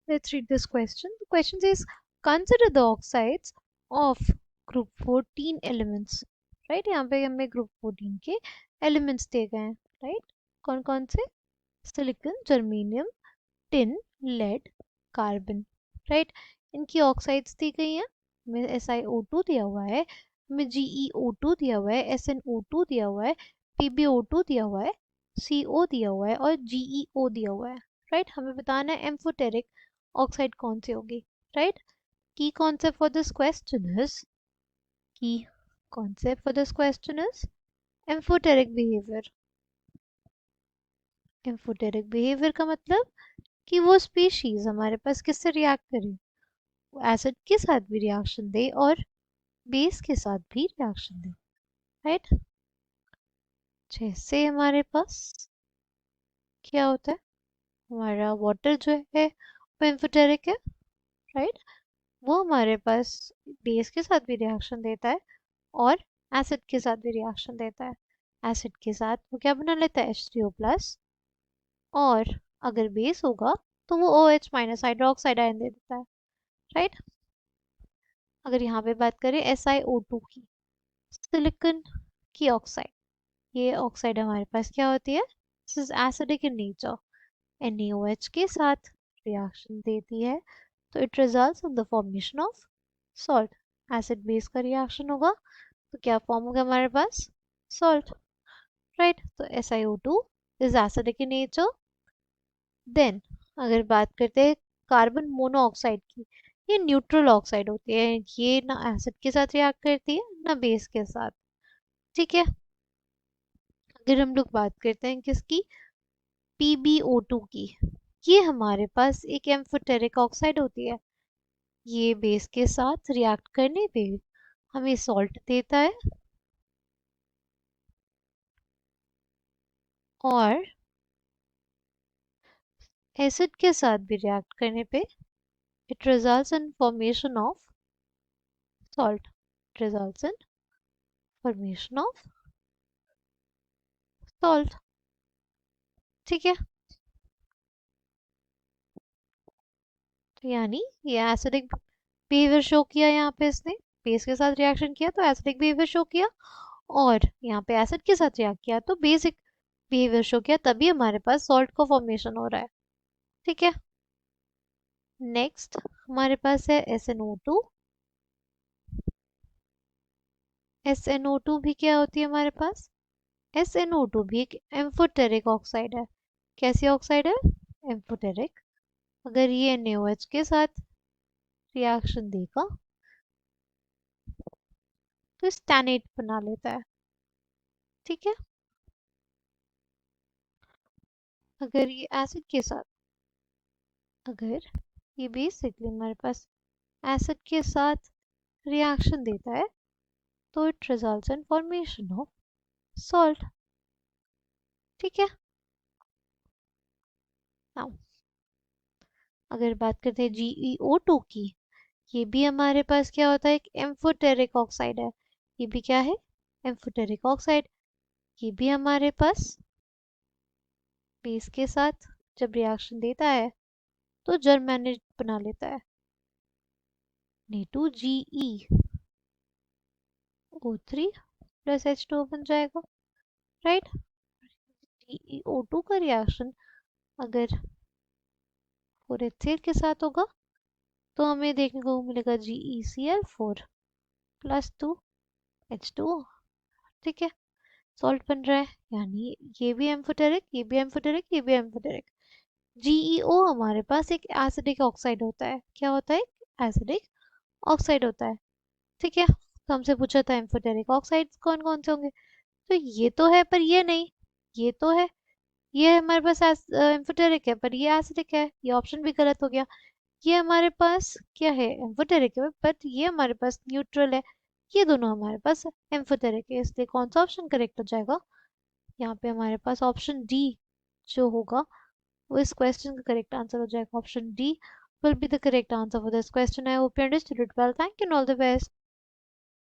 let's read this question. The question says, consider the oxides of group 14 elements. Right, यहाँ पे हमें group 14 के elements दिए गए हैं. Right, कौन कौन से? Silicon, germanium, tin, lead, carbon. Right, इनकी ऑक्साइड्स दी गई हैं. हमें SiO2 दिया हुआ है, हमें GeO2 दिया हुआ है, SnO2 दिया हुआ है, PbO2 दिया हुआ है, CO दिया हुआ है और GeO दिया हुआ है. राइट, हमें बताना है एम्फोटेरिक ऑक्साइड कौन सी होगी. Right, the concept for this question is the concept for this question is amphoteric behaviour. Amphoteric behaviour का मतलब कि वो स्पीशीज हमारे पास किससे रिएक्ट करे, वो एसिड के साथ भी रिएक्शन दे और बेस के साथ भी रिएक्शन दे. राइट, जैसे हमारे पास क्या होता है, हमारा वाटर जो है वो एम्फोटेरिक है. राइट, वो हमारे पास बेस के साथ भी रिएक्शन देता है और एसिड के साथ भी रिएक्शन देता है. एसिड के साथ वो क्या बना लेता है, H3O प्लस, और अगर बेस होगा तो वो OH माइनस हाइड्रोक्साइड आयन दे देता है. राइट, अगर यहाँ पे बात करें SiO2 की, सिलिकॉन की ऑक्साइड, ये ऑक्साइड हमारे पास क्या होती है, this is acidic in nature. NaOH के साथ रिएक्शन देती है तो it results in the formation of salt. Acid base का रिएक्शन होगा तो क्या फॉर्म होगा हमारे पास, सॉल्ट. राइट, तो SiO2 is acidic in nature. Then अगर बात करते हैं कार्बन मोनोऑक्साइड की, ये न्यूट्रल ऑक्साइड होती है, ये ना एसिड के साथ रिएक्ट करती है ना बेस के साथ. ठीक है, अगर हम लोग बात करते हैं किसकी, PbO2 की, ये हमारे पास एक एम्फोटेरिक ऑक्साइड होती है. ये बेस के साथ रिएक्ट करने पे हमें सॉल्ट देता है और एसिड के साथ भी रिएक्ट करने पे it results in formation of salt. Results in formation of salt. ठीक है, तो यानी ये एसिडिक बिहेवियर शो किया, यहाँ पे इसने बेस के साथ रिएक्शन किया तो एसिडिक बिहेवियर शो किया, और यहाँ पे एसिड के साथ रिएक्ट किया तो बेसिक बिहेवियर शो किया, तभी हमारे पास सॉल्ट का फॉर्मेशन हो रहा है. ठीक है, नेक्स्ट हमारे पास है SnO2. SnO2 भी क्या होती है हमारे पास, SnO2 भी एक एम्फोटेरिक ऑक्साइड है. कैसी ऑक्साइड है, एम्फोटेरिक. अगर ये NaOH के साथ रिएक्शन देगा तो स्टैनेट बना लेता है. ठीक है, अगर ये एसिड के साथ, अगर ये बेसिकली हमारे पास एसिड के साथ रिएक्शन देता है तो it results in formation of salt. ठीक है, नाउ अगर बात करते हैं GeO2 की, ये भी हमारे पास क्या होता है, एक एम्फोटेरिक ऑक्साइड है. ये भी क्या है, एम्फोटेरिक ऑक्साइड. ये भी हमारे पास बेस के साथ जब रिएक्शन देता है तो जर्मेनेट बना लेता है. Na2GeO3 प्लस H2O बन जाएगा. राइट, GeO2 का रिएक्शन अगर फोरेथिल के साथ होगा तो हमें देखने को मिलेगा GeCl4 प्लस 2H2O. ठीक है, सॉल्ट बन रहा है, यानी ये भी एम्फोटेरिक, ये भी एम्फोटेरिक, ये भी एम्फोटेरिक. GeO हमारे पास एक एसिडिक ऑक्साइड होता है. क्या होता है, एसिडिक ऑक्साइड होता है. ठीक है, तो हमसे पूछा था एम्फोटेरिक ऑक्साइड्स कौन कौन से होंगे, तो ये तो है पर ये नहीं, ये तो है, ये हमारे पास एम्फोटेरिक है पर ये एसिडिक है, ये ऑप्शन भी गलत हो गया. ये हमारे पास क्या है, एम्फोटेरिक है बट ये हमारे पास न्यूट्रल है. ये दोनों हमारे पास एम्फोटेरिक है, इसलिए कौन सा ऑप्शन करेक्ट हो जाएगा, यहाँ पे हमारे पास ऑप्शन डी जो होगा वो इस क्वेश्चन का करेक्ट आंसर हो जाएगा. Option D will be the correct answer for this question. I hope you understood it well. Thank you and all the best.